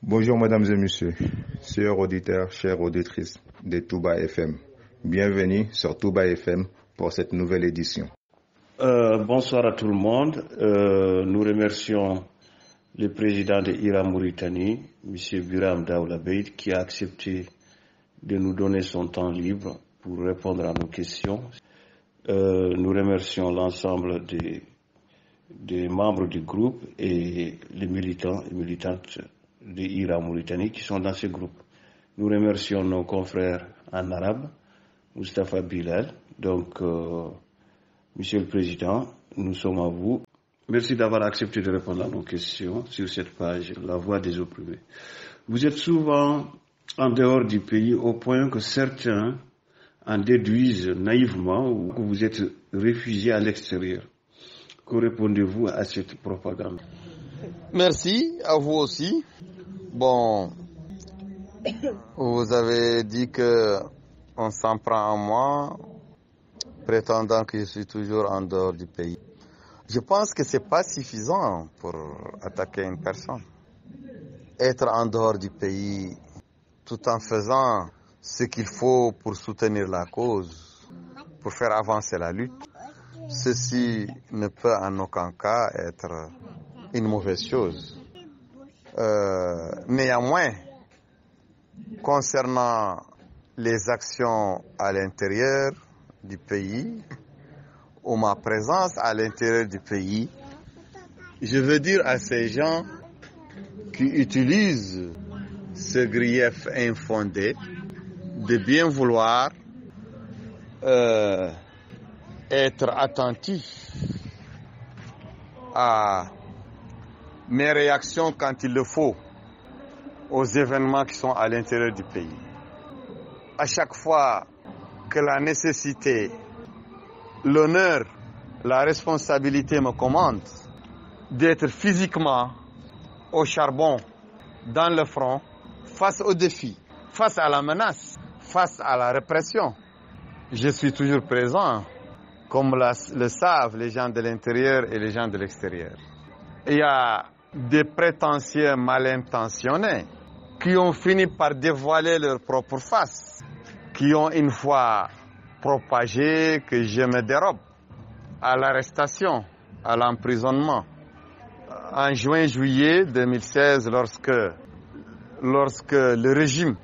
Bonjour mesdames et messieurs, chers auditeurs, chères auditrices de Touba FM. Bienvenue sur Touba FM pour cette nouvelle édition. Bonsoir à tout le monde. Nous remercions le président de IRA Mauritanie, M. Biram Daoulabeid, qui a accepté de nous donner son temps libre pour répondre à nos questions. Nous remercions l'ensemble des membres du groupe et les militants et militantes de IRA Mauritanie qui sont dans ce groupe. Nous remercions nos confrères en arabe, Moustapha Bilal. Donc, Monsieur le Président, nous sommes à vous. Merci d'avoir accepté de répondre à nos questions sur cette page, La Voix des opprimés. Vous êtes souvent en dehors du pays au point que certains en déduisent naïvement ou que vous êtes réfugié à l'extérieur. Que répondez-vous à cette propagande? Merci, à vous aussi. Bon, vous avez dit que on s'en prend à moi, prétendant que je suis toujours en dehors du pays. Je pense que c'est pas suffisant pour attaquer une personne. Être en dehors du pays tout en faisant ce qu'il faut pour soutenir la cause, pour faire avancer la lutte, ceci ne peut en aucun cas être une mauvaise chose. Néanmoins, concernant les actions à l'intérieur du pays, ou ma présence à l'intérieur du pays, je veux dire à ces gens qui utilisent ce grief infondé de bien vouloir être attentifs à mes réactions quand il le faut aux événements qui sont à l'intérieur du pays. À chaque fois que la nécessité, l'honneur, la responsabilité me commandent d'être physiquement au charbon, dans le front, face aux défis, face à la menace, face à la répression, je suis toujours présent, comme le savent les gens de l'intérieur et les gens de l'extérieur. Il y a des prétentieux mal intentionnés qui ont fini par dévoiler leur propre face, qui ont une fois propagé que je me dérobe à l'arrestation, à l'emprisonnement. En juin-juillet 2016, lorsque le régime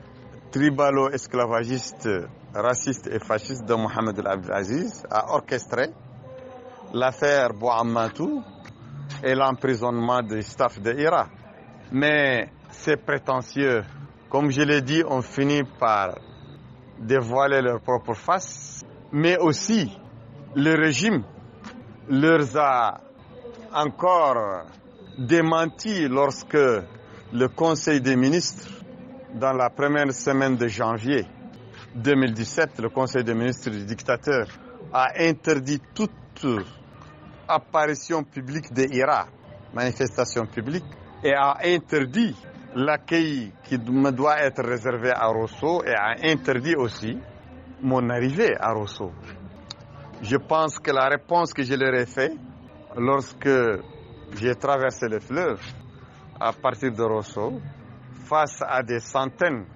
tribalo-esclavagiste, raciste et fasciste de Mohamed El Abdelaziz a orchestré l'affaire Bouammatou et l'emprisonnement du staff de IRA. Mais ces prétentieux, comme je l'ai dit, ont fini par dévoiler leur propre face, mais aussi le régime leur a encore démenti lorsque le Conseil des ministres, dans la première semaine de janvier 2017, le Conseil des ministres du dictateur a interdit toute apparition publique de IRA, manifestation publique, et a interdit l'accueil qui me doit être réservé à Rosso et a interdit aussi mon arrivée à Rosso. Je pense que la réponse que je leur ai faite lorsque j'ai traversé le fleuve à partir de Rosso, face à des centaines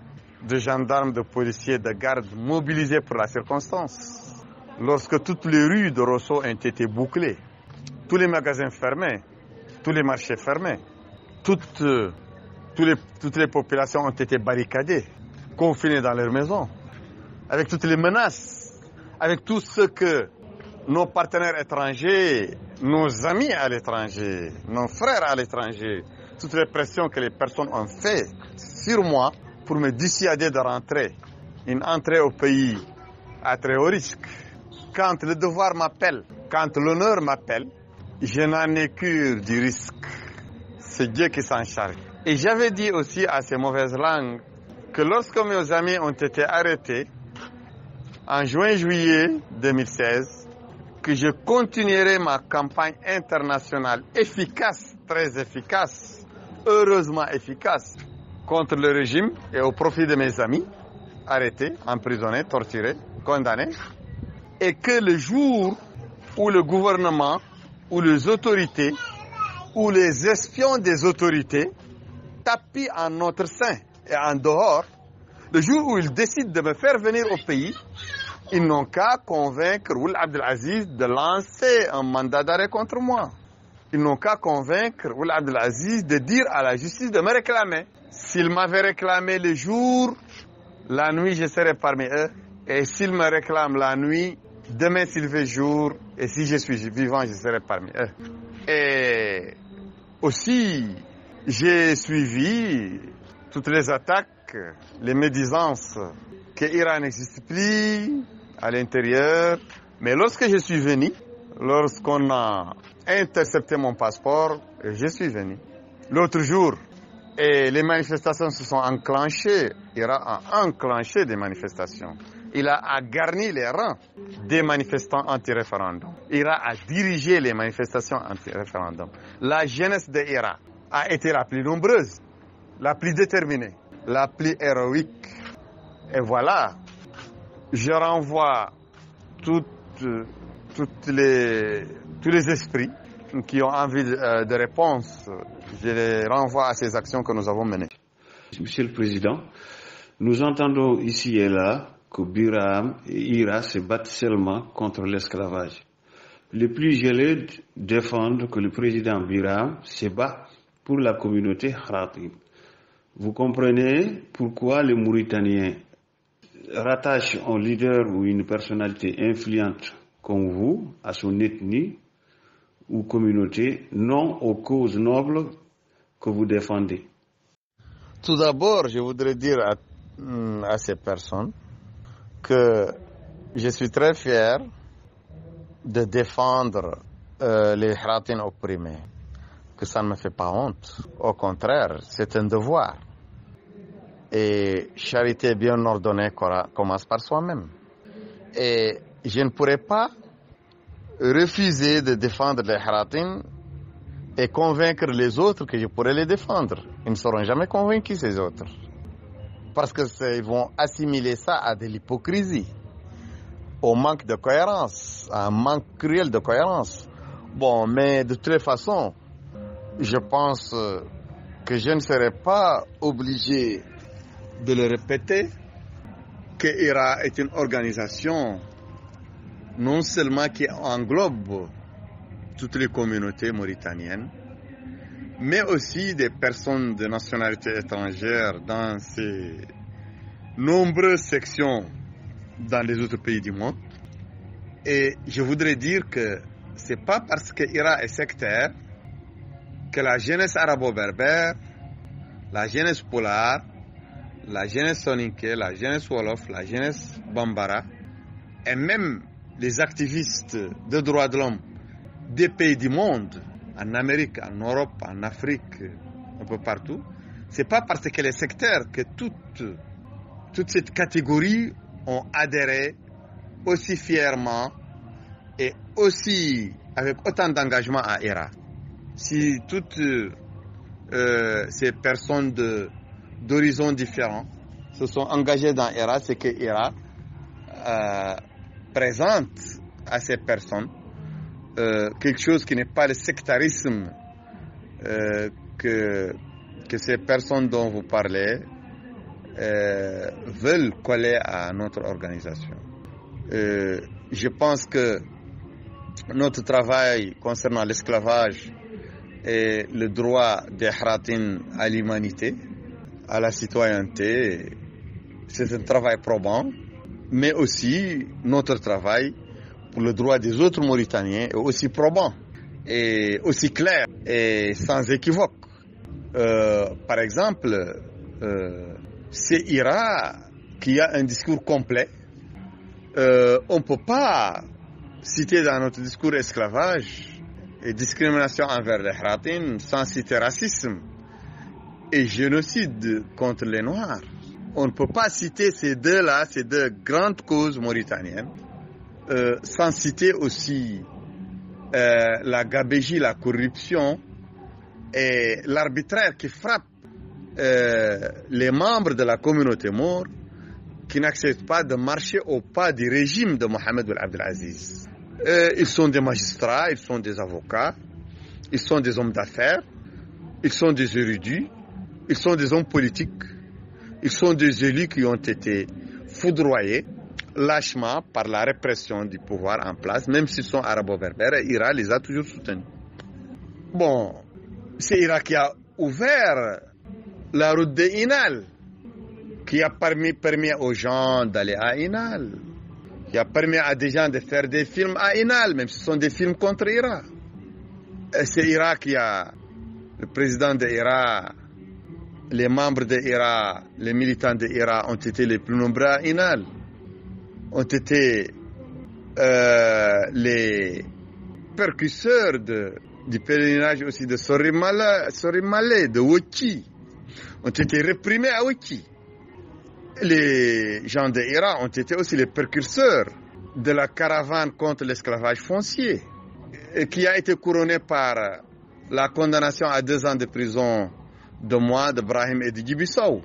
de gendarmes, de policiers, de gardes mobilisés pour la circonstance, lorsque toutes les rues de Rosso ont été bouclées, tous les magasins fermés, tous les marchés fermés, toutes les populations ont été barricadées, confinées dans leurs maisons, avec toutes les menaces, avec tout ce que nos partenaires étrangers, nos amis à l'étranger, nos frères à l'étranger, toutes les pressions que les personnes ont fait sur moi pour me dissuader de rentrer, une entrée au pays à très haut risque. Quand le devoir m'appelle, quand l'honneur m'appelle, je n'en ai cure du risque. C'est Dieu qui s'en charge. Et j'avais dit aussi à ces mauvaises langues que lorsque mes amis ont été arrêtés en juin-juillet 2016, que je continuerai ma campagne internationale efficace, très efficace, heureusement efficace, contre le régime et au profit de mes amis, arrêtés, emprisonnés, torturés, condamnés, et que le jour où le gouvernement, ou les autorités, ou les espions des autorités tapis en notre sein et en dehors, le jour où ils décident de me faire venir au pays, ils n'ont qu'à convaincre Ould Abdelaziz de lancer un mandat d'arrêt contre moi. Ils n'ont qu'à convaincre Ould Abdelaziz de dire à la justice de me réclamer. S'ils m'avaient réclamé le jour, la nuit, je serais parmi eux. Et s'ils me réclament la nuit, demain s'il fait jour, et si je suis vivant, je serai parmi eux. Et aussi, j'ai suivi toutes les attaques, les médisances, que l'Iran n'existe plus à l'intérieur. Mais lorsque je suis venu, lorsqu'on a intercepté mon passeport, je suis venu. L'autre jour, et les manifestations se sont enclenchées. L'Iran a enclenché des manifestations. Il a garni les rangs des manifestants anti-référendum. L'Iran a dirigé les manifestations anti-référendum. La jeunesse de l'Iran a été la plus nombreuse, la plus déterminée, la plus héroïque. Et voilà, je renvoie tous les esprits qui ont envie de réponse, je les renvoie à ces actions que nous avons menées. Monsieur le Président, nous entendons ici et là que Biram et Ira se battent seulement contre l'esclavage. Les plus gelés défendent que le président Biram se bat pour la communauté Haratin. Vous comprenez pourquoi les Mauritaniens rattachent un leader ou une personnalité influente comme vous à son ethnie ou communauté, non aux causes nobles que vous défendez. Tout d'abord, je voudrais dire à ces personnes que je suis très fier de défendre les Haratin opprimés, que ça ne me fait pas honte. Au contraire, c'est un devoir. Et charité bien ordonnée commence par soi-même. Et je ne pourrais pas refuser de défendre les Haratin et convaincre les autres que je pourrais les défendre. Ils ne seront jamais convaincus, ces autres. Parce qu'ils vont assimiler ça à de l'hypocrisie, au manque de cohérence, à un manque cruel de cohérence. Bon, mais de toutes les façons, je pense que je ne serai pas obligé de le répéter, que IRA est une organisation non seulement qui englobe toutes les communautés mauritaniennes, mais aussi des personnes de nationalité étrangère dans ces nombreuses sections dans les autres pays du monde. Et je voudrais dire que c'est pas parce que IRA est sectaire que la jeunesse arabo-berbère, la jeunesse polar, la jeunesse soninké, la jeunesse wolof, la jeunesse bambara, et même les activistes de droits de l'homme des pays du monde, en Amérique, en Europe, en Afrique, un peu partout, c'est pas parce qu'elle est sectaire que toute cette catégorie ont adhéré aussi fièrement et aussi avec autant d'engagement à IRA. Si toutes ces personnes d'horizons différents se sont engagées dans IRA, c'est que IRA présente à ces personnes quelque chose qui n'est pas le sectarisme que ces personnes dont vous parlez veulent coller à notre organisation. Je pense que notre travail concernant l'esclavage et le droit des Haratin à l'humanité, à la citoyenneté, c'est un travail probant, mais aussi notre travail pour le droit des autres Mauritaniens est aussi probant et aussi clair et sans équivoque. Par exemple, c'est IRA qui a un discours complet. On ne peut pas citer dans notre discours esclavage et discrimination envers les Haratin sans citer racisme et génocide contre les Noirs. On ne peut pas citer ces deux-là, ces deux grandes causes mauritaniennes, sans citer aussi la gabégie, la corruption et l'arbitraire qui frappe les membres de la communauté maure qui n'acceptent pas de marcher au pas du régime de Mohamed Ould Abdelaziz. Ils sont des magistrats, ils sont des avocats, ils sont des hommes d'affaires, ils sont des érudits, Ils sont des hommes politiques. Ils sont des élus qui ont été foudroyés lâchement par la répression du pouvoir en place, même s'ils sont arabo-berbères, et IRA les a toujours soutenus. Bon, c'est IRA qui a ouvert la route de Inal, qui a permis aux gens d'aller à Inal, qui a permis à des gens de faire des films à Inal, même si ce sont des films contre IRA. Et c'est IRA qui a, le président de IRA, les membres de IRA, les militants de IRA ont été les plus nombreux à Inal, ont été les précurseurs du pèlerinage aussi de Sorimale, de Wochi, ont été réprimés à Wochi. Les gens de IRA ont été aussi les précurseurs de la caravane contre l'esclavage foncier, qui a été couronnée par la condamnation à 2 ans de prison de moi, de Brahim et de Djibi-Sow.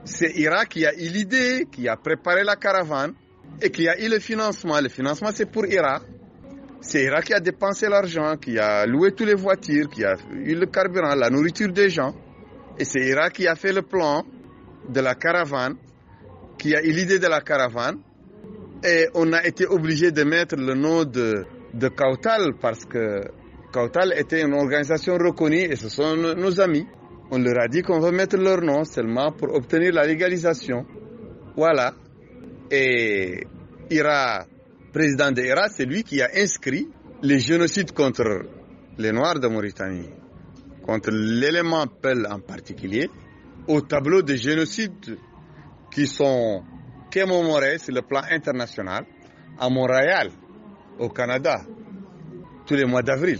C'est IRA qui a eu l'idée, qui a préparé la caravane et qui a eu le financement. Le financement, c'est pour IRA. C'est IRA qui a dépensé l'argent, qui a loué toutes les voitures, qui a eu le carburant, la nourriture des gens. Et c'est IRA qui a fait le plan de la caravane, qui a eu l'idée de la caravane. Et on a été obligé de mettre le nom de Kautal parce que Kautal était une organisation reconnue et ce sont nos amis. On leur a dit qu'on va mettre leur nom seulement pour obtenir la légalisation. Voilà. Et IRA, président de IRA, c'est lui qui a inscrit les génocides contre les Noirs de Mauritanie, contre l'élément Peul en particulier, au tableau des génocides qui sont commémorés sur le plan international à Montréal, au Canada, tous les mois d'avril.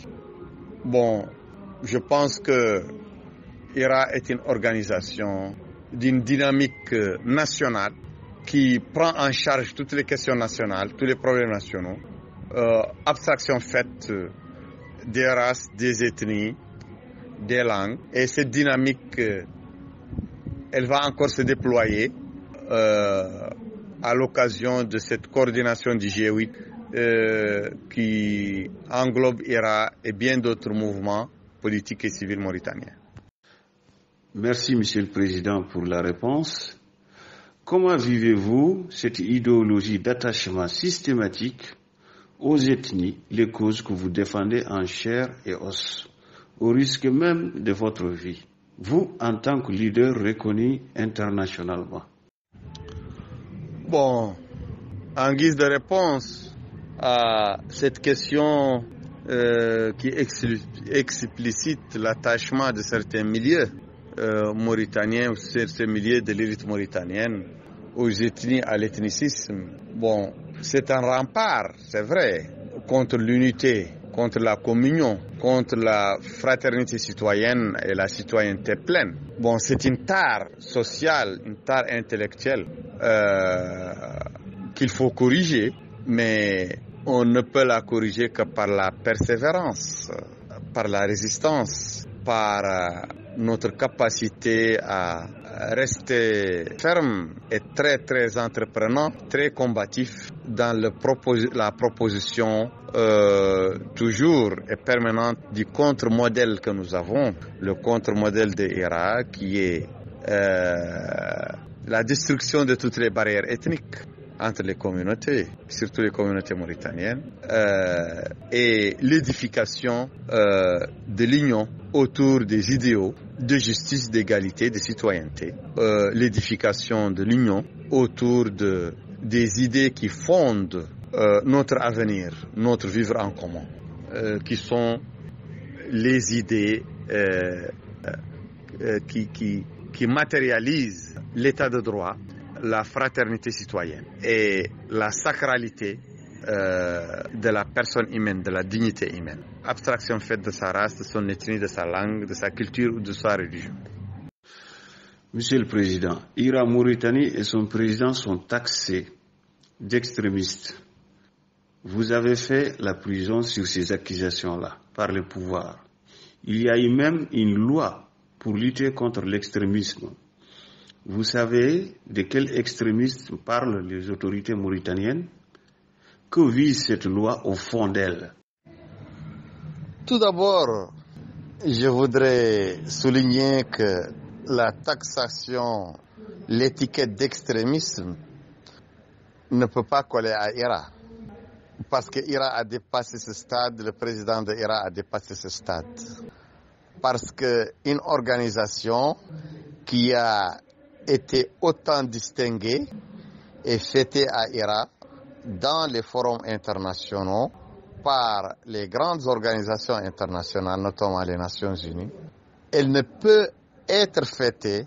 Bon, je pense que IRA est une organisation d'une dynamique nationale qui prend en charge toutes les questions nationales, tous les problèmes nationaux, abstraction faite des races, des ethnies, des langues. Et cette dynamique, elle va encore se déployer à l'occasion de cette coordination du G8 qui englobe IRA et bien d'autres mouvements politiques et civils mauritaniens. Merci, Monsieur le Président, pour la réponse. Comment vivez-vous cette idéologie d'attachement systématique aux ethnies, les causes que vous défendez en chair et os, au risque même de votre vie, vous en tant que leader reconnu internationalement? Bon, en guise de réponse à cette question qui explicite l'attachement de certains milieux mauritaniens ou certains milieux de l'élite mauritanienne aux ethnies, à l'ethnicisme. Bon, c'est un rempart, c'est vrai, contre l'unité, contre la communion, contre la fraternité citoyenne et la citoyenneté pleine. Bon, c'est une tare sociale, une tare intellectuelle qu'il faut corriger, mais on ne peut la corriger que par la persévérance, par la résistance, par notre capacité à rester ferme et très très entreprenant, très combatif dans la proposition toujours et permanente du contre-modèle que nous avons, le contre-modèle de IRA qui est la destruction de toutes les barrières ethniques entre les communautés, surtout les communautés mauritaniennes, et l'édification de l'union autour des idéaux de justice, d'égalité, de citoyenneté, l'édification de l'union autour des idées qui fondent notre avenir, notre vivre en commun, qui sont les idées qui matérialisent l'état de droit, la fraternité citoyenne et la sacralité de la personne humaine, de la dignité humaine. Abstraction faite de sa race, de son ethnie, de sa langue, de sa culture ou de sa religion. Monsieur le Président, IRA Mauritanie et son président sont taxés d'extrémistes. Vous avez fait la prison sur ces accusations-là par le pouvoir. Il y a eu même une loi pour lutter contre l'extrémisme. Vous savez de quel extrémisme parlent les autorités mauritaniennes? Que vise cette loi au fond d'elle? Tout d'abord, je voudrais souligner que la taxation, l'étiquette d'extrémisme ne peut pas coller à IRA. Parce que IRA a dépassé ce stade, le président de IRA a dépassé ce stade. Parce qu'une organisation qui a été autant distinguée et fêtée à IRA dans les forums internationaux par les grandes organisations internationales, notamment les Nations Unies, elle ne peut être fêtée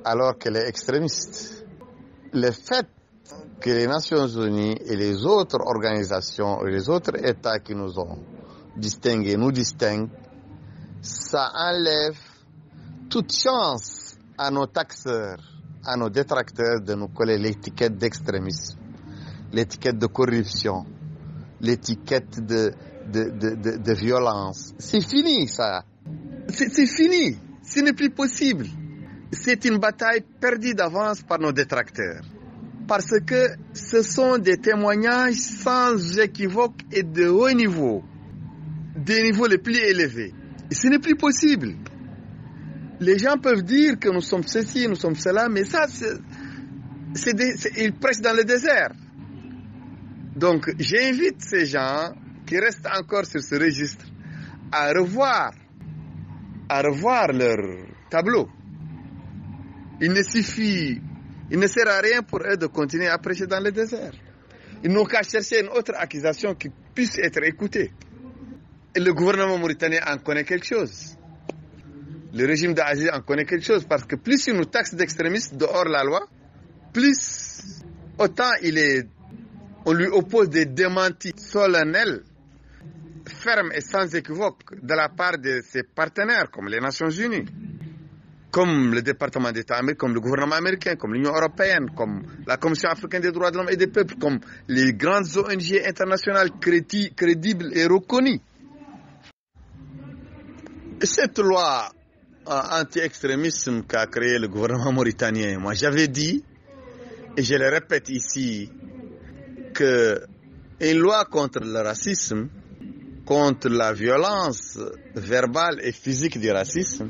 alors qu'elle est extrémiste. Le fait que les Nations Unies et les autres organisations et les autres États qui nous ont distingués nous distinguent, ça enlève toute chance à nos taxeurs, à nos détracteurs de nous coller l'étiquette d'extrémisme, l'étiquette de corruption, l'étiquette de violence. C'est fini ça. C'est fini. Ce n'est plus possible. C'est une bataille perdue d'avance par nos détracteurs. Parce que ce sont des témoignages sans équivoque et de haut niveau, des niveaux les plus élevés. Et ce n'est plus possible. Les gens peuvent dire que nous sommes ceci, nous sommes cela, mais ça, ils prêchent dans le désert. Donc, j'invite ces gens qui restent encore sur ce registre à revoir leur tableau. Il ne sert à rien pour eux de continuer à prêcher dans le désert. Ils n'ont qu'à chercher une autre accusation qui puisse être écoutée. Et le gouvernement mauritanien en connaît quelque chose. Le régime d'Aziz en connaît quelque chose, parce que plus il nous taxe d'extrémistes dehors la loi, plus autant on lui oppose des démentis solennels, fermes et sans équivoque de la part de ses partenaires, comme les Nations Unies, comme le département d'État américain, comme le gouvernement américain, comme l'Union européenne, comme la Commission africaine des droits de l'homme et des peuples, comme les grandes ONG internationales crédibles et reconnues. Cette loi anti-extrémisme qu'a créé le gouvernement mauritanien, moi j'avais dit, et je le répète ici, qu'une loi contre le racisme, contre la violence verbale et physique du racisme,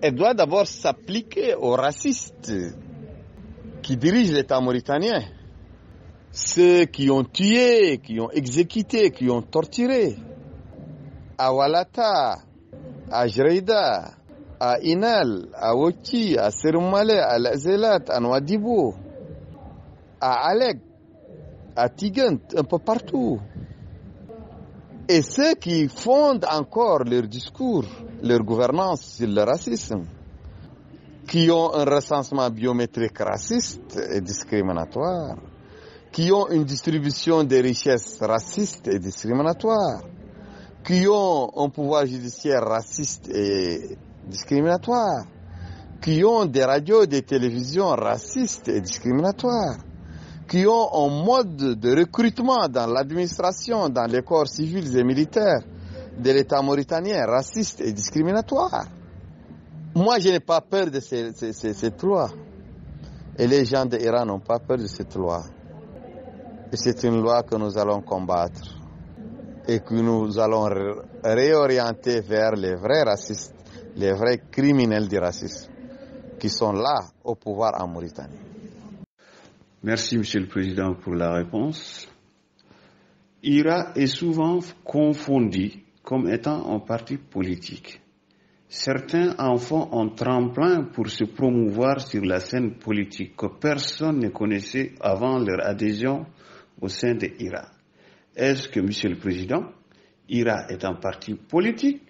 elle doit d'abord s'appliquer aux racistes qui dirigent l'État mauritanien. Ceux qui ont tué, qui ont exécuté, qui ont torturé. À Walata, à Jreida, à Inal, à Woki, à Seroumale, à Lazelat, à Nouadhibou, à Alec, à Tigant, un peu partout. Et ceux qui fondent encore leur discours, leur gouvernance sur le racisme, qui ont un recensement biométrique raciste et discriminatoire, qui ont une distribution des richesses raciste et discriminatoire, qui ont un pouvoir judiciaire raciste et discriminatoire, qui ont des radios et des télévisions racistes et discriminatoires, qui ont un mode de recrutement dans l'administration, dans les corps civils et militaires de l'État mauritanien raciste et discriminatoire. Moi, je n'ai pas peur de cette loi. Et les gens d'Iran n'ont pas peur de cette loi. Et c'est une loi que nous allons combattre et que nous allons réorienter vers les vrais racistes, les vrais criminels du racisme qui sont là au pouvoir en Mauritanie. Merci, Monsieur le Président, pour la réponse. IRA est souvent confondu comme étant un parti politique. Certains en font un tremplin pour se promouvoir sur la scène politique que personne ne connaissait avant leur adhésion au sein de IRA. Est-ce que, Monsieur le Président, IRA est un parti politique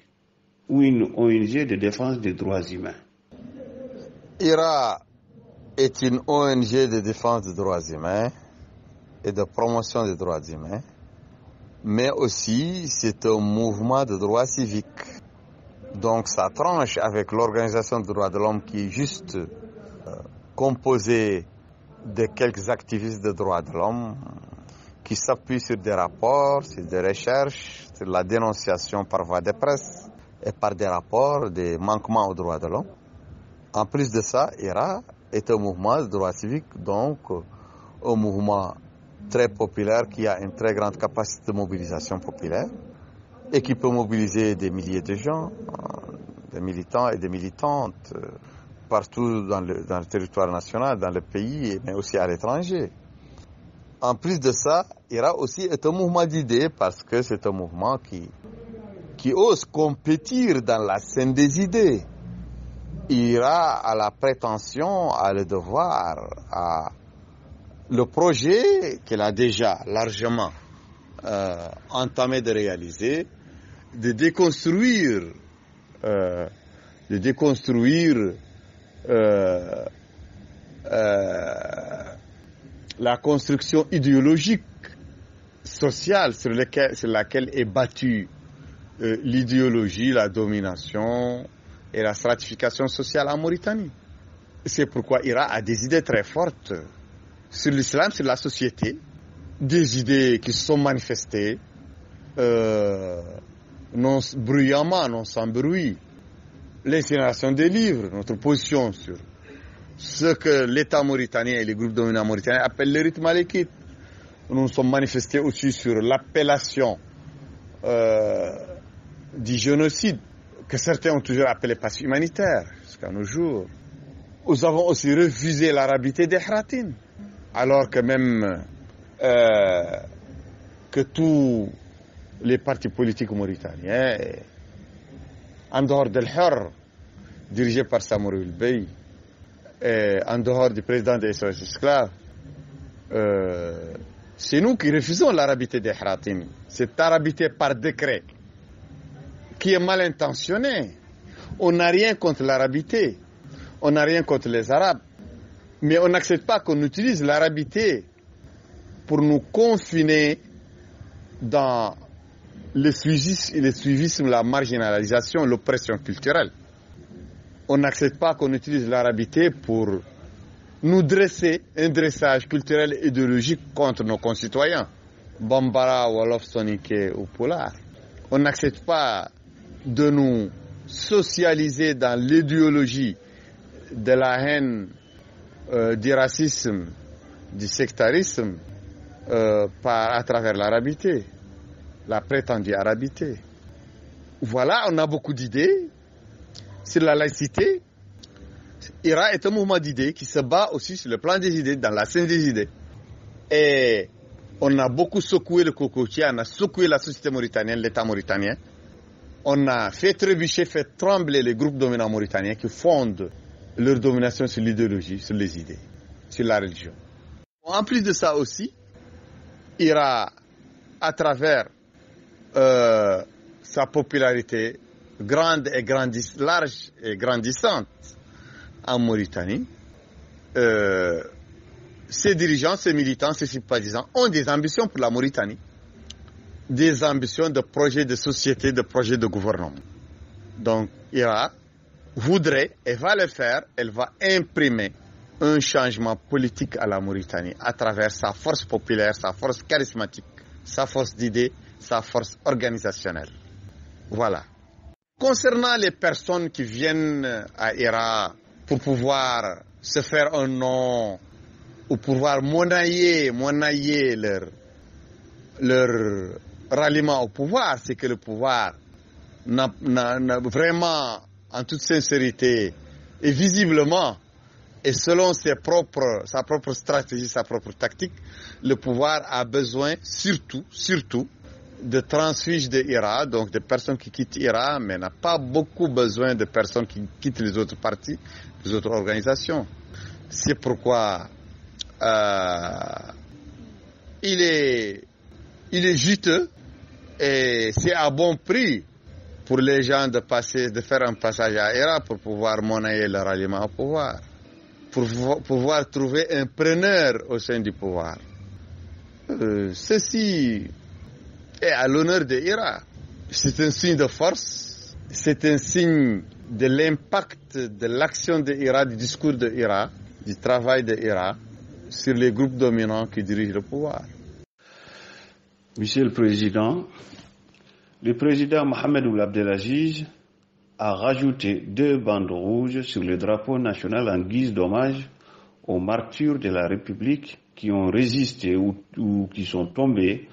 ou une ONG de défense des droits humains? IRA est une ONG de défense des droits humains et de promotion des droits humains, mais aussi c'est un mouvement de droits civiques. Donc ça tranche avec l'Organisation des droits de l'homme qui est juste composée de quelques activistes des droits de l'homme qui s'appuient sur des rapports, sur des recherches, sur la dénonciation par voie de presse et par des rapports des manquements aux droits de l'homme. En plus de ça, IRA est un mouvement de droits civiques, donc un mouvement très populaire qui a une très grande capacité de mobilisation populaire et qui peut mobiliser des milliers de gens, des militants et des militantes partout dans le territoire national, dans le pays, mais aussi à l'étranger. En plus de ça, IRA aussi est un mouvement d'idées parce que c'est un mouvement qui ose compétir dans la scène des idées. IRA a la prétention, a le devoir, a le projet qu'elle a déjà largement entamé de réaliser, de déconstruire la construction idéologique, sociale sur laquelle est battue l'idéologie, la domination et la stratification sociale en Mauritanie. C'est pourquoi IRA a des idées très fortes sur l'islam, sur la société, des idées qui se sont manifestées non bruyamment, non sans bruit. L'incinération des livres, notre position sur ce que l'État mauritanien et les groupes dominants mauritaniens appellent le rythme malékite. Nous nous sommes manifestés aussi sur l'appellation du génocide que certains ont toujours appelé passe humanitaire jusqu'à nos jours. Nous avons aussi refusé l'arabité des Hratines, alors que même que tous les partis politiques mauritaniens, en dehors de l'Hur, dirigé par Samourou Bey, et en dehors du président des SOS Esclaves, c'est nous qui refusons l'arabité des Hratines. Cette arabité par décret, qui est mal intentionnée. On n'a rien contre l'arabité, on n'a rien contre les Arabes, mais on n'accepte pas qu'on utilise l'arabité pour nous confiner dans le suivisme, la marginalisation, l'oppression culturelle. On n'accepte pas qu'on utilise l'arabité pour nous dresser un dressage culturel et idéologique contre nos concitoyens, Bambara, Wolof, Soniké ou Polar. On n'accepte pas de nous socialiser dans l'idéologie de la haine, du racisme, du sectarisme, à travers l'arabité, la prétendue arabité. Voilà, on a beaucoup d'idées sur la laïcité. IRA est un mouvement d'idées qui se bat aussi sur le plan des idées, dans la scène des idées. Et on a beaucoup secoué le cocotier, on a secoué la société mauritanienne, l'État mauritanien. On a fait trébucher, fait trembler les groupes dominants mauritaniens qui fondent leur domination sur l'idéologie, sur les idées, sur la religion. En plus de ça aussi, IRA, à travers sa popularité grande et large et grandissante en Mauritanie, ses dirigeants, ses militants, ses sympathisants ont des ambitions pour la Mauritanie, des ambitions de projets de société, de projets de gouvernement. Donc, IRA voudrait et va le faire, elle va imprimer un changement politique à la Mauritanie à travers sa force populaire, sa force charismatique, sa force d'idées, sa force organisationnelle. Voilà. Concernant les personnes qui viennent à IRA pour pouvoir se faire un nom ou pouvoir monnayer leur ralliement au pouvoir, c'est que le pouvoir n'a vraiment, en toute sincérité et visiblement, et selon sa propre stratégie, sa propre tactique, le pouvoir a besoin surtout de transfuges de IRA, donc de personnes qui quittent IRA, mais n'a pas beaucoup besoin de personnes qui quittent les autres partis, les autres organisations. C'est pourquoi il est juteux et c'est à bon prix pour les gens de faire un passage à IRA pour pouvoir monnayer leur ralliement au pouvoir, pour pouvoir trouver un preneur au sein du pouvoir. Ceci est à l'honneur de IRA. C'est un signe de force, c'est un signe de l'impact de l'action de IRA, du discours de IRA, du travail de IRA sur les groupes dominants qui dirigent le pouvoir. Monsieur le Président, le président Mohamed Ould Abdelaziz a rajouté 2 bandes rouges sur le drapeau national en guise d'hommage aux martyrs de la République qui ont résisté ou qui sont tombés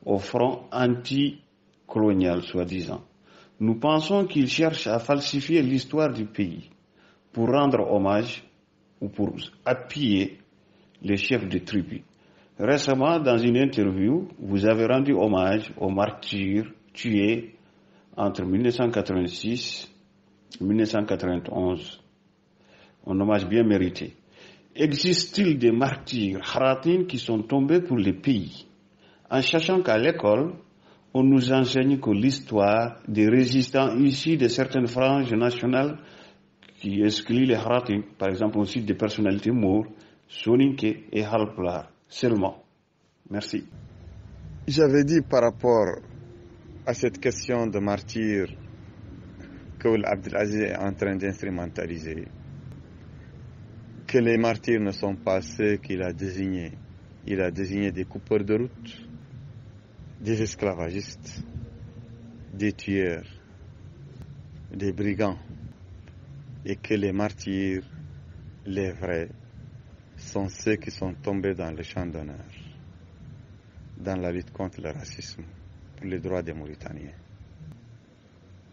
au front anti-colonial, soi-disant. Nous pensons qu'il cherche à falsifier l'histoire du pays pour rendre hommage ou pour appuyer les chefs de tribus. Récemment, dans une interview, vous avez rendu hommage aux martyrs tués entre 1986 et 1991. Un hommage bien mérité. Existe-t-il des martyrs haratines qui sont tombés pour le pays? En sachant qu'à l'école, on nous enseigne que l'histoire des résistants issus de certaines franges nationales qui excluent les haratines, par exemple aussi des personnalités maures, Soninké et Halplar, seulement. Merci. J'avais dit par rapport à cette question de martyrs que Abdelaziz est en train d'instrumentaliser, que les martyrs ne sont pas ceux qu'il a désignés. Il a désigné des coupeurs de route, des esclavagistes, des tueurs, des brigands, et que les martyrs, les vrais, sont ceux qui sont tombés dans le champ d'honneur, dans la lutte contre le racisme, pour les droits des Mauritaniens.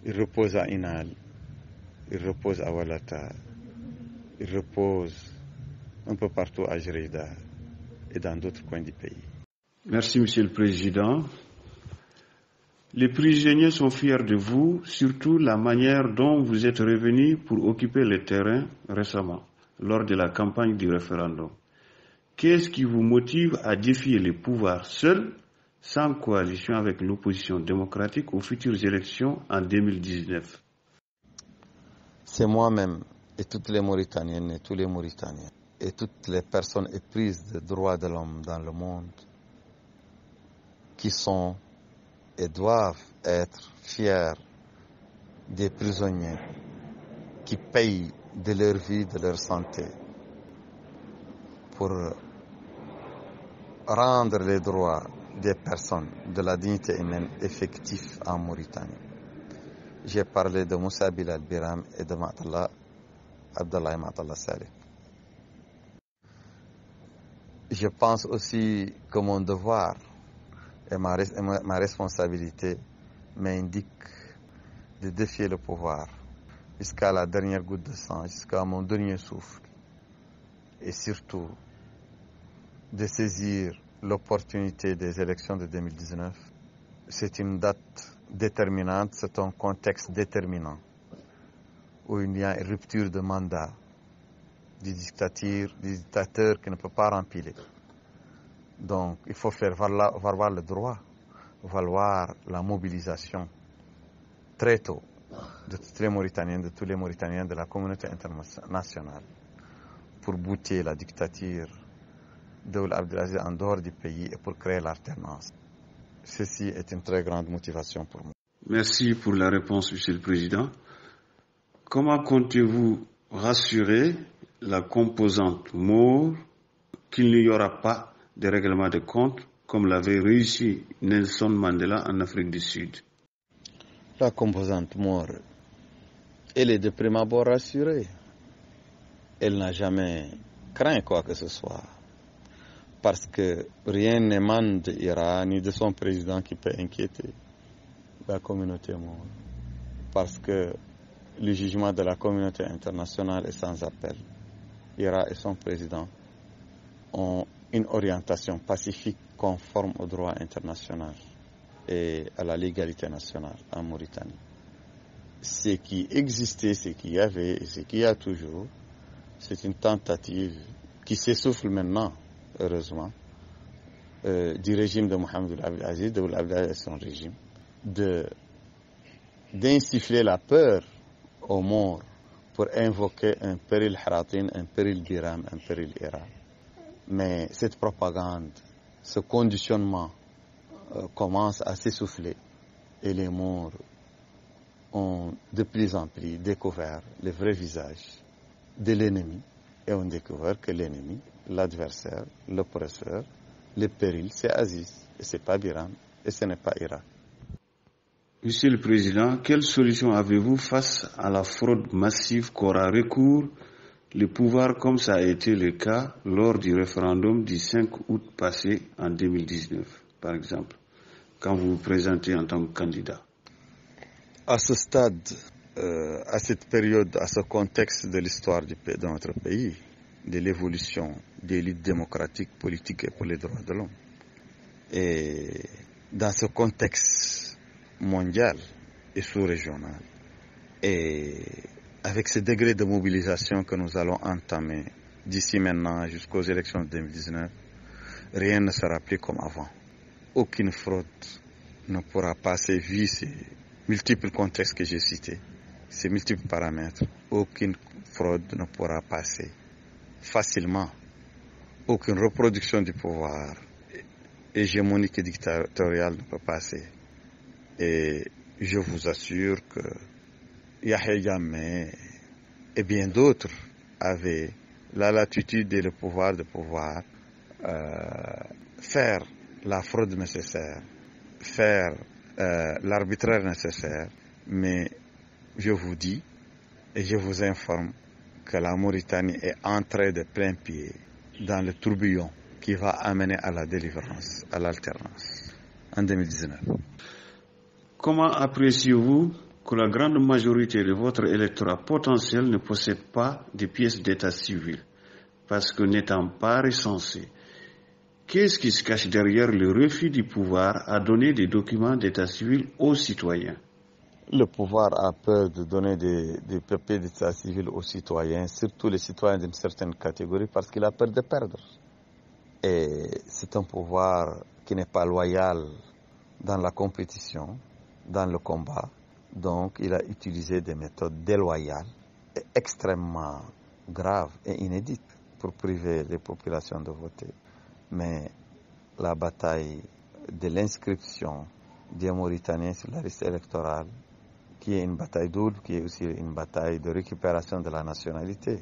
Ils reposent à Inal, ils reposent à Walata, ils reposent un peu partout à Jérida et dans d'autres coins du pays. Merci, Monsieur le Président. Les prisonniers sont fiers de vous, surtout la manière dont vous êtes revenu pour occuper le terrain récemment, lors de la campagne du référendum. Qu'est-ce qui vous motive à défier les pouvoirs seuls, sans coalition avec l'opposition démocratique aux futures élections en 2019? C'est moi-même et toutes les Mauritaniennes et tous les Mauritaniens et toutes les personnes éprises des droits de l'homme dans le monde qui sont et doivent être fiers des prisonniers qui payent de leur vie, de leur santé pour rendre les droits des personnes, de la dignité humaine effectifs en Mauritanie. J'ai parlé de Moussa Bilal Biram et de Abdallah Ma'tallah Saleh. Je pense aussi que mon devoir et ma responsabilité m'indique de défier le pouvoir jusqu'à la dernière goutte de sang, jusqu'à mon dernier souffle, et surtout de saisir l'opportunité des élections de 2019. C'est une date déterminante, c'est un contexte déterminant où il y a une rupture de mandat du dictateur qui ne peut pas rempiler. Donc, il faut faire valoir le droit, valoir la mobilisation très tôt de toutes les Mauritaniennes, de tous les Mauritaniens de la communauté internationale pour bouter la dictature d'Ould Abdelaziz en dehors du pays et pour créer l'alternance. Ceci est une très grande motivation pour moi. Merci pour la réponse, Monsieur le Président. Comment comptez-vous rassurer la composante Maure qu'il n'y aura pas de règlement de compte comme l'avait réussi Nelson Mandela en Afrique du Sud? La composante Maure, elle est de prime abord rassurée. Elle n'a jamais craint quoi que ce soit. Parce que rien n'émane de l'Iran ni de son président qui peut inquiéter la communauté Maure. Parce que le jugement de la communauté internationale est sans appel. l'Iran et son président ont une orientation pacifique conforme au droit international et à la légalité nationale en Mauritanie. Ce qui existait, ce qu'il y avait et ce qu'il y a toujours, c'est une tentative qui s'essouffle maintenant, heureusement, du régime de Mohamed Abdelaziz, de Abdelaziz et son régime, d'insuffler la peur aux morts pour invoquer un péril Haratin, un péril Biram, un péril Iran. Mais cette propagande, ce conditionnement commence à s'essouffler et les morts ont de plus en plus découvert le vrai visage de l'ennemi et ont découvert que l'ennemi, l'adversaire, l'oppresseur, le péril, c'est Aziz et c'est pas Biram et ce n'est pas Irak. Monsieur le Président, quelle solution avez-vous face à la fraude massive qu'aura recours le pouvoir comme ça a été le cas lors du référendum du 5 août passé en 2019, par exemple, quand vous vous présentez en tant que candidat? À ce stade, à cette période, à ce contexte de l'histoire de notre pays, de l'évolution des élites démocratiques, politiques et pour les droits de l'homme. Et dans ce contexte mondial et sous-régional, et avec ce degré de mobilisation que nous allons entamer d'ici maintenant jusqu'aux élections de 2019, rien ne sera plus comme avant. Aucune fraude ne pourra passer vu ces multiples contextes que j'ai cités, ces multiples paramètres. Aucune fraude ne pourra passer facilement. Aucune reproduction du pouvoir hégémonique et dictatorial ne peut passer. Et je vous assure que Yahya Jammeh et bien d'autres avaient la latitude et le pouvoir de pouvoir faire la fraude nécessaire, faire l'arbitraire nécessaire, mais je vous dis et je vous informe que la Mauritanie est entrée de plein pied dans le tourbillon qui va amener à la délivrance, à l'alternance en 2019. Comment appréciez-vous que la grande majorité de votre électorat potentiel ne possède pas de pièces d'état civil parce que n'étant pas recensé? Qu'est-ce qui se cache derrière le refus du pouvoir à donner des documents d'état civil aux citoyens? Le pouvoir a peur de donner des papiers d'état civil aux citoyens, surtout les citoyens d'une certaine catégorie, parce qu'il a peur de perdre. Et c'est un pouvoir qui n'est pas loyal dans la compétition, dans le combat. Donc, il a utilisé des méthodes déloyales et extrêmement graves et inédites pour priver les populations de voter. Mais la bataille de l'inscription des Mauritaniens sur la liste électorale, qui est une bataille double, qui est aussi une bataille de récupération de la nationalité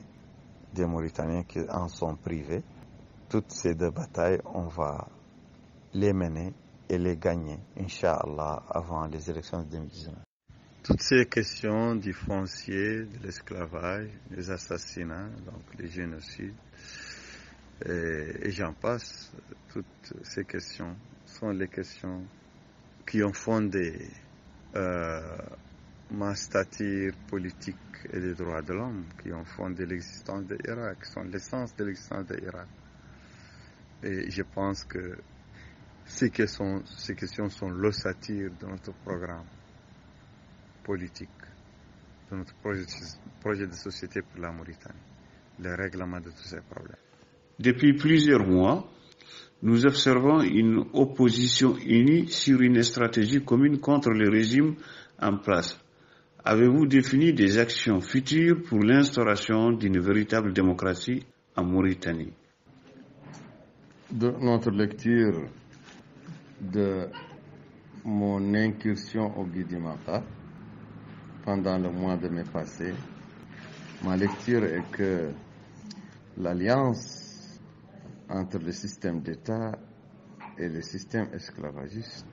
des Mauritaniens qui en sont privés, toutes ces deux batailles, on va les mener et les gagner, Inch'Allah, avant les élections de 2019. Toutes ces questions du foncier, de l'esclavage, des assassinats, donc les génocides, et j'en passe, toutes ces questions sont les questions qui ont fondé ma stature politique et des droits de l'homme, qui ont fondé l'existence de l'Irak, qui sont l'essence de l'existence de l'Irak. Et je pense que ces questions sont l'ossature de notre programme politique, de notre projet de société pour la Mauritanie, le règlement de tous ces problèmes. Depuis plusieurs mois, nous observons une opposition unie sur une stratégie commune contre le régime en place. Avez-vous défini des actions futures pour l'instauration d'une véritable démocratie en Mauritanie? De notre lecture de mon incursion au Guidimata pendant le mois de mai passé, ma lecture est que l'alliance entre le système d'État et le système esclavagiste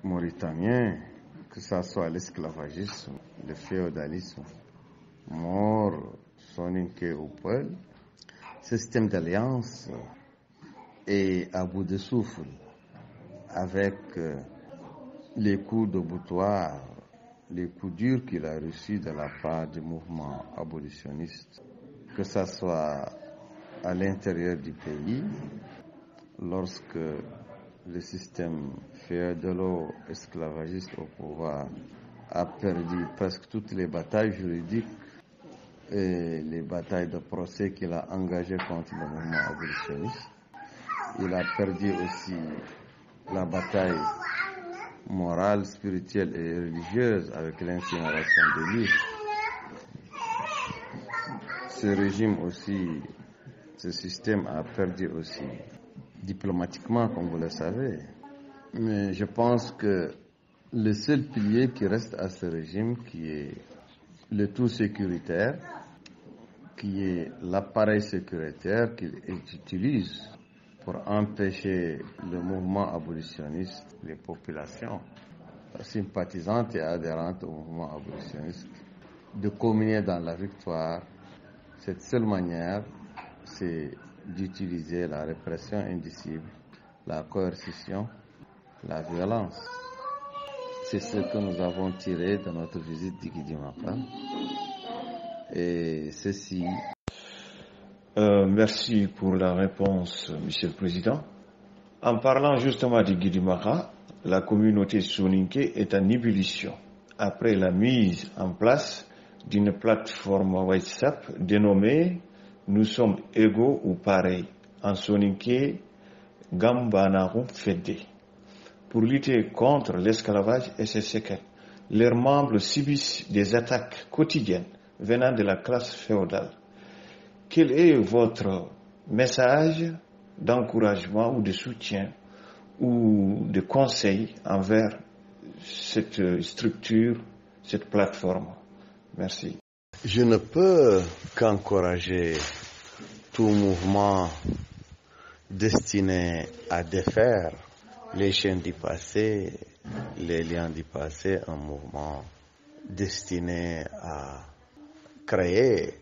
mauritanien, que ce soit l'esclavagisme, le féodalisme, Mor, Soninké ou Peul, ce système d'alliance est à bout de souffle avec les coups de boutoir, les coups durs qu'il a reçus de la part du mouvement abolitionniste, que ce soit à l'intérieur du pays, lorsque le système féodalo-esclavagiste au pouvoir a perdu presque toutes les batailles juridiques et les batailles de procès qu'il a engagées contre le mouvement abolitionniste. Il a perdu aussi la bataille morale, spirituelle et religieuse avec l'incinération des livres. Ce régime aussi, ce système a perdu aussi diplomatiquement, comme vous le savez. Mais je pense que le seul pilier qui reste à ce régime, qui est le tout sécuritaire, qui est l'appareil sécuritaire qu'il utilise pour empêcher le mouvement abolitionniste, les populations sympathisantes et adhérentes au mouvement abolitionniste, de communier dans la victoire. Cette seule manière, c'est d'utiliser la répression indicible, la coercition, la violence. C'est ce que nous avons tiré de notre visite d'Igidimaka. Et ceci... Merci pour la réponse, Monsieur le Président. En parlant justement d'Igidimaka, la communauté soninké est en ébullition après la mise en place d'une plateforme WhatsApp dénommée « Nous sommes égaux ou pareils » en soninké Gambanaru Fede. Pour lutter contre l'esclavage et ses séquelles, leurs membres subissent des attaques quotidiennes venant de la classe féodale. Quel est votre message d'encouragement ou de soutien ou de conseil envers cette structure, cette plateforme? Merci. Je ne peux qu'encourager tout mouvement destiné à défaire les chaînes du passé, les liens du passé, un mouvement destiné à créer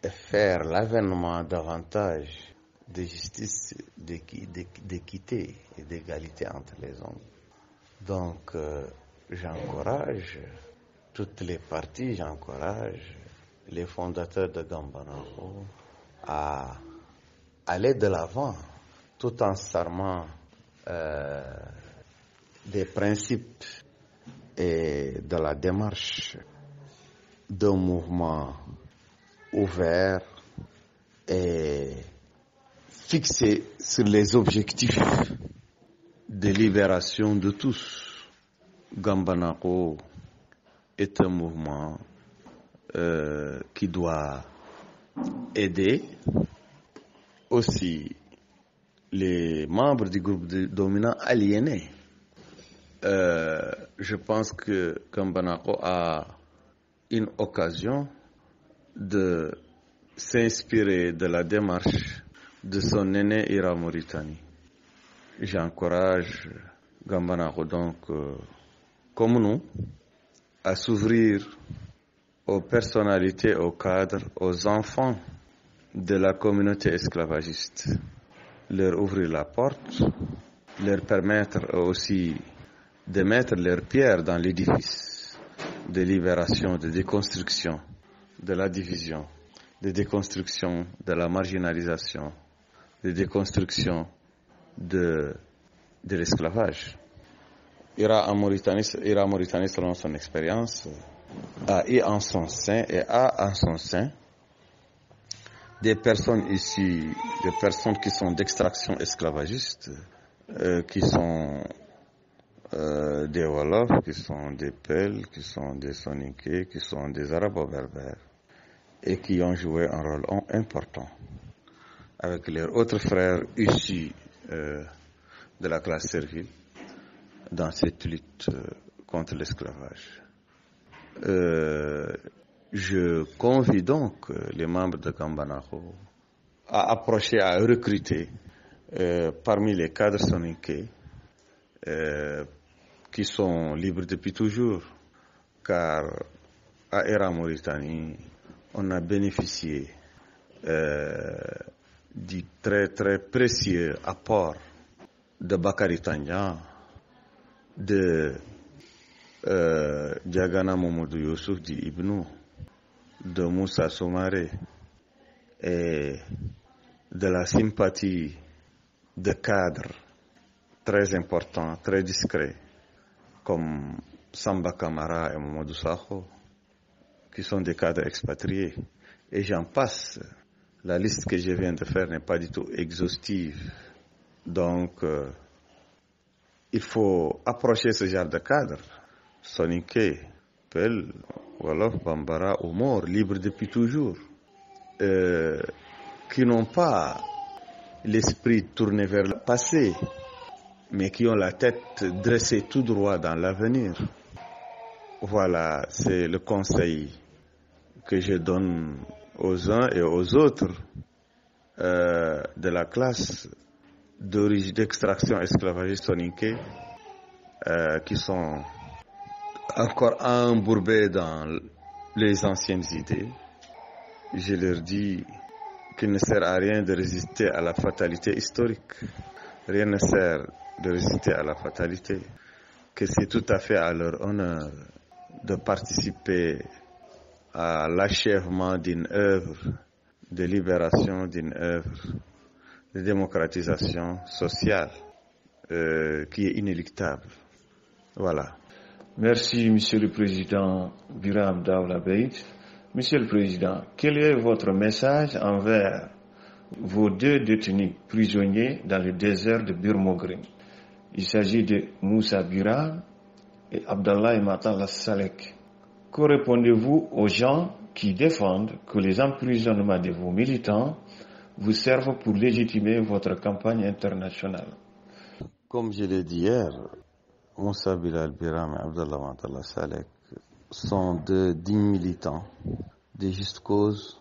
et faire l'avènement davantage de justice, d'équité et d'égalité entre les hommes. Donc, j'encourage toutes les parties, j'encourage les fondateurs de Gambanaru à aller de l'avant tout en s'armant des principes et de la démarche d'un mouvement ouvert et fixé sur les objectifs de libération de tous. Gambanaru est un mouvement qui doit aider aussi les membres du groupe dominant aliénés. Je pense que Gambanaru a une occasion de s'inspirer de la démarche de son aîné Ira Mauritanie. J'encourage Gambanaru donc, comme nous, à s'ouvrir aux personnalités, aux cadres, aux enfants de la communauté esclavagiste. Leur ouvrir la porte, leur permettre aussi de mettre leurs pierres dans l'édifice de libération, de déconstruction de la division, de déconstruction de la marginalisation, de déconstruction de l'esclavage. Ira Mauritanie, selon son expérience, a en son sein des personnes issues, des personnes qui sont d'extraction esclavagiste, qui sont des Wolofs, qui sont des Peuls, qui sont des Soninké, qui sont des Arabo-berbères, et qui ont joué un rôle important avec leurs autres frères issus de la classe servile dans cette lutte contre l'esclavage. Je convie donc les membres de Gambanaru à approcher, à recruter parmi les cadres soninké qui sont libres depuis toujours, car à Ira Mauritanie, on a bénéficié du très très précieux apport de Bakary Tandian, de Diagana Momodou Youssouf di Ibnou, de Moussa Soumaré et de la sympathie de cadres très importants, très discrets, comme Samba Kamara et Mamadou Sakho, qui sont des cadres expatriés. Et j'en passe. La liste que je viens de faire n'est pas du tout exhaustive. Donc, il faut approcher ce genre de cadres, Soninké, Peul, Wolof, Bambara ou Mor, libres depuis toujours, qui n'ont pas l'esprit tourné vers le passé, mais qui ont la tête dressée tout droit dans l'avenir. Voilà, c'est le conseil que je donne aux uns et aux autres de la classe d'origine d'extraction esclavagiste soninké qui sont encore embourbés dans les anciennes idées. Je leur dis qu'il ne sert à rien de résister à la fatalité historique. Rien ne sert de résister à la fatalité. que c'est tout à fait à leur honneur de participer à l'achèvement d'une œuvre de libération, d'une œuvre de démocratisation sociale qui est inéluctable. Voilà. Merci, Monsieur le Président Biram Daoula Beit. Monsieur le Président, quel est votre message envers vos 2 détenus prisonniers dans le désert de Birmogrim? Il s'agit de Moussa Biram et Abdallah Matala Salek. Que répondez-vous aux gens qui défendent que les emprisonnements de vos militants vous servent pour légitimer votre campagne internationale? Comme je l'ai dit hier, Moussa Bilal Biram et Abdallah Matala Salek sont 2 dignes militants de Juste Cause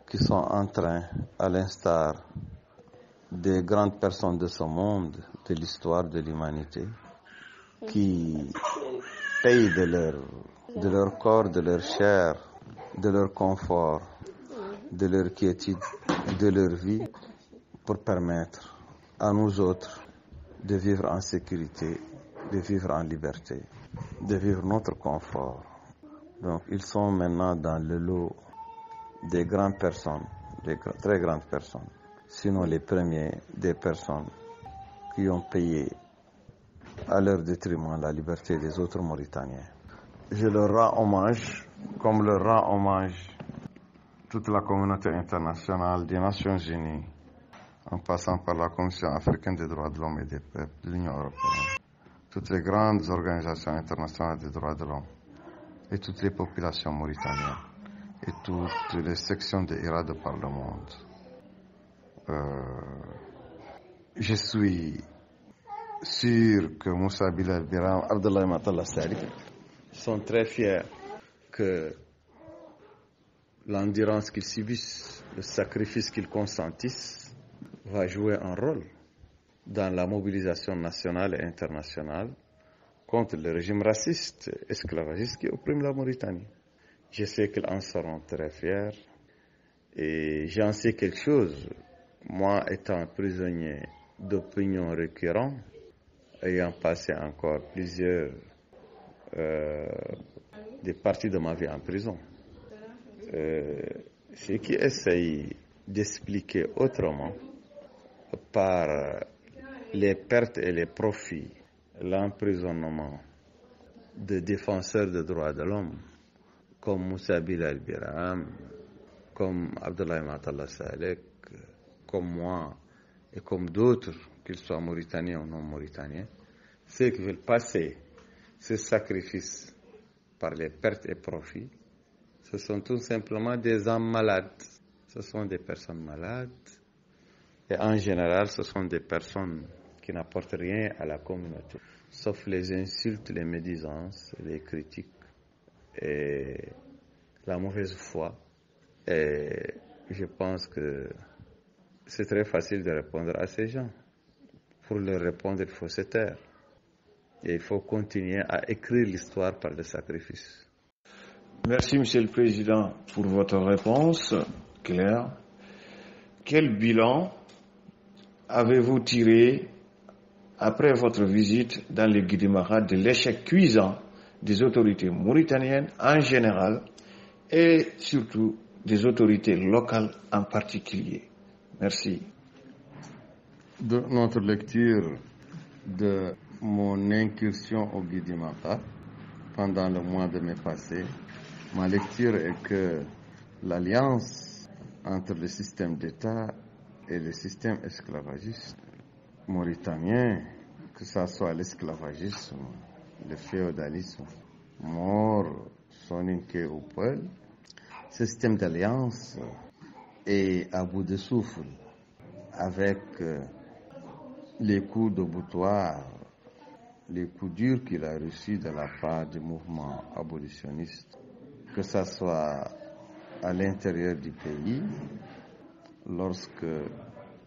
qui sont en train, à l'instar des grandes personnes de ce monde, de l'histoire de l'humanité, qui payent de leur corps, de leur chair, de leur confort, de leur quiétude, de leur vie, pour permettre à nous autres de vivre en sécurité, de vivre en liberté, de vivre notre confort. Donc ils sont maintenant dans le lot des grandes personnes, des très grandes personnes, sinon les premiers des personnes qui ont payé à leur détriment la liberté des autres Mauritaniens. Je leur rends hommage, comme leur rend hommage toute la communauté internationale des Nations Unies, en passant par la Commission africaine des droits de l'homme et des peuples de l'Union européenne, toutes les grandes organisations internationales des droits de l'homme et toutes les populations mauritaniennes et toutes les sections de IRA de par le monde. Je suis sûr que Moussa Bilal Biram, Abdallah Matala Salek sont très fiers que l'endurance qu'ils subissent, le sacrifice qu'ils consentissent va jouer un rôle dans la mobilisation nationale et internationale contre le régime raciste, esclavagiste qui opprime la Mauritanie. Je sais qu'ils en seront très fiers et j'en sais quelque chose. Moi, étant prisonnier d'opinion récurrent, ayant passé encore plusieurs des parties de ma vie en prison, ceux qui essayent d'expliquer autrement par les pertes et les profits l'emprisonnement de défenseurs des droits de l'homme comme Moussa Bilal Biram, comme Abdallah Matala Salek, comme moi et comme d'autres, qu'ils soient mauritaniens ou non mauritaniens, ceux qui veulent passer ce sacrifice par les pertes et profits, ce sont tout simplement des âmes malades. Ce sont des personnes malades et en général, ce sont des personnes qui n'apportent rien à la communauté, sauf les insultes, les médisances, les critiques et la mauvaise foi. Et je pense que c'est très facile de répondre à ces gens. Pour leur répondre, il faut se taire. Et il faut continuer à écrire l'histoire par le sacrifice. Merci, Monsieur le Président, pour votre réponse claire. Quel bilan avez-vous tiré après votre visite dans le Guidimara de l'échec cuisant des autorités mauritaniennes en général et surtout des autorités locales en particulier? Merci. De notre lecture de mon incursion au Guidimara pendant le mois de mai passé, ma lecture est que l'alliance entre le système d'État et le système esclavagiste mauritanien, que ce soit l'esclavagisme, le féodalisme, mort, soninké ou peul, ce système d'alliance est à bout de souffle avec les coups de boutoir, les coups durs qu'il a reçus de la part du mouvement abolitionniste, que ce soit à l'intérieur du pays, lorsque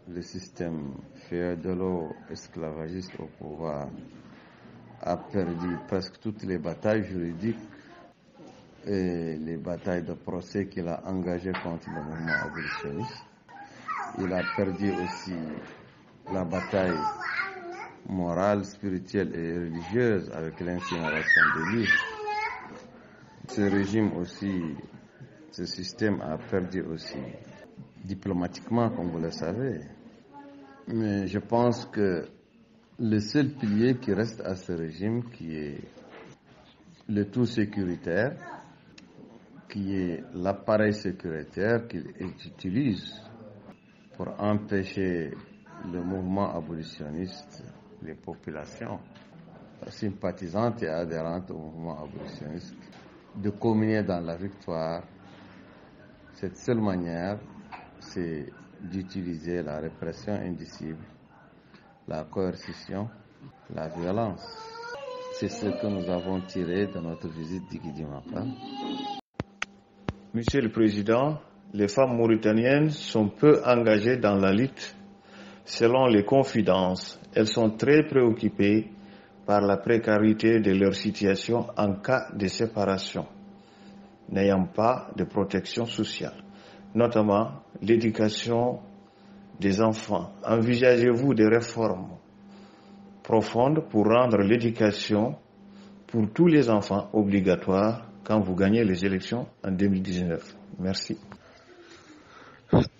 le système féodalo-esclavagiste au pouvoir a perdu presque toutes les batailles juridiques et les batailles de procès qu'il a engagées contre le mouvement abolitionniste. Il a perdu aussi la bataille morale, spirituelle et religieuse avec l'incinération des livres. Ce régime aussi, ce système a perdu aussi diplomatiquement, comme vous le savez. Mais je pense que le seul pilier qui reste à ce régime, qui est le tout sécuritaire, qui est l'appareil sécuritaire qu'il utilise pour empêcher le mouvement abolitionniste, les populations sympathisantes et adhérentes au mouvement abolitionniste, de communier dans la victoire. Cette seule manière, c'est d'utiliser la répression indicible, la coercition, la violence. C'est ce que nous avons tiré de notre visite d'Iguidimapa. Monsieur le Président, les femmes mauritaniennes sont peu engagées dans la lutte. Selon les confidences, elles sont très préoccupées par la précarité de leur situation en cas de séparation, n'ayant pas de protection sociale, notamment l'éducation des enfants. Envisagez-vous des réformes profondes pour rendre l'éducation pour tous les enfants obligatoire quand vous gagnez les élections en 2019? Merci.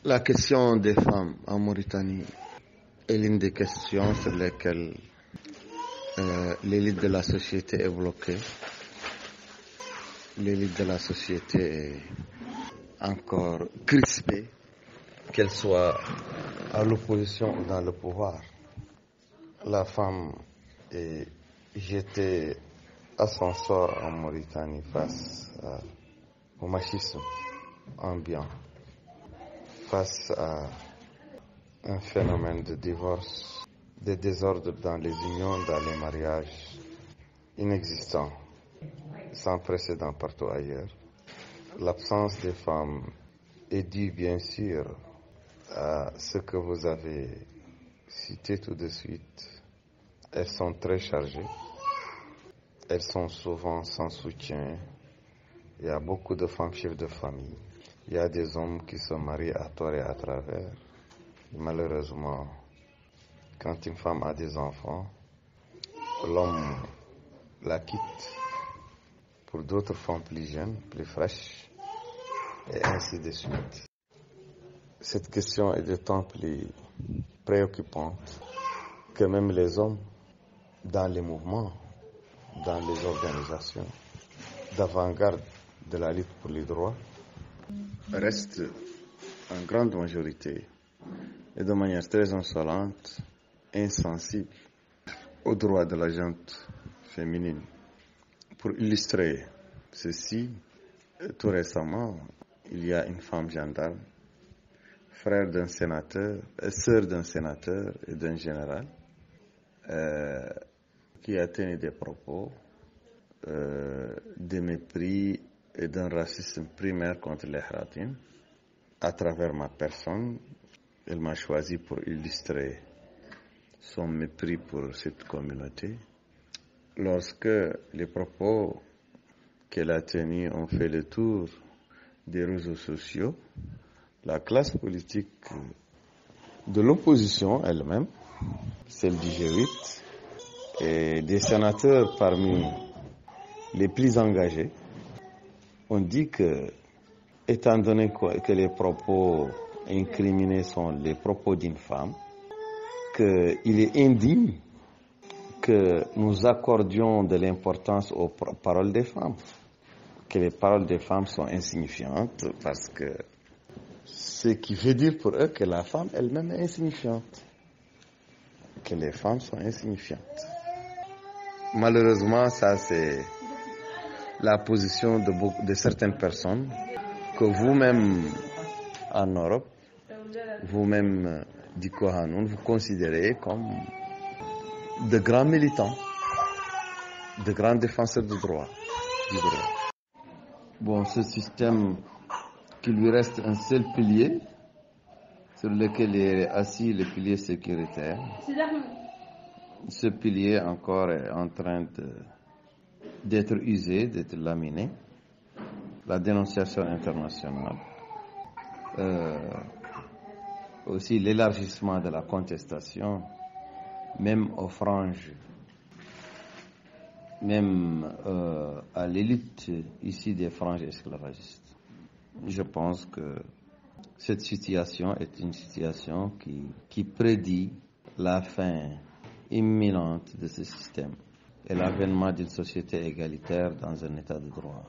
La question des femmes en Mauritanie est l'une des questions sur lesquelles l'élite de la société est bloquée. L'élite de la société est encore crispée, qu'elle soit à l'opposition ou dans le pouvoir. La femme est jetée à son sort en Mauritanie face au machisme ambiant, face à un phénomène de divorce, de désordre dans les unions, dans les mariages inexistants, sans précédent partout ailleurs. L'absence des femmes est due bien sûr à ce que vous avez cité tout de suite. Elles sont très chargées, elles sont souvent sans soutien. Il y a beaucoup de femmes chefs de famille. Il y a des hommes qui se marient à tort et à travers. Malheureusement, quand une femme a des enfants, l'homme la quitte pour d'autres femmes plus jeunes, plus fraîches, et ainsi de suite. Cette question est d'autant plus préoccupante que même les hommes, dans les mouvements, dans les organisations d'avant-garde de la lutte pour les droits, restent en grande majorité et de manière très insolente, insensible aux droits de la gente féminine. Pour illustrer ceci, tout récemment, il y a une femme gendarme, frère d'un sénateur, sœur d'un sénateur et d'un général, qui a tenu des propos de mépris et d'un racisme primaire contre les Haratim. À travers ma personne, elle m'a choisi pour illustrer son mépris pour cette communauté. Lorsque les propos qu'elle a tenus ont fait le tour des réseaux sociaux, la classe politique de l'opposition elle-même, celle du G8, et des sénateurs parmi les plus engagés, ont dit que, étant donné que les propos incriminés sont les propos d'une femme, qu'il est indigne que nous accordions de l'importance aux paroles des femmes, que les paroles des femmes sont insignifiantes parce que ce qui veut dire pour eux que la femme elle-même est insignifiante, que les femmes sont insignifiantes. Malheureusement, ça c'est la position de certaines personnes que vous-même en Europe, vous-même du Kohanoun, vous considérez comme de grands militants, de grands défenseurs du droit. Bon, ce système qui lui reste un seul pilier sur lequel est assis le pilier sécuritaire. Ce pilier encore est en train d'être usé, d'être laminé. La dénonciation internationale. Aussi l'élargissement de la contestation même aux franges, même à l'élite ici des franges esclavagistes. Je pense que cette situation est une situation qui prédit la fin imminente de ce système et l'avènement d'une société égalitaire dans un état de droit.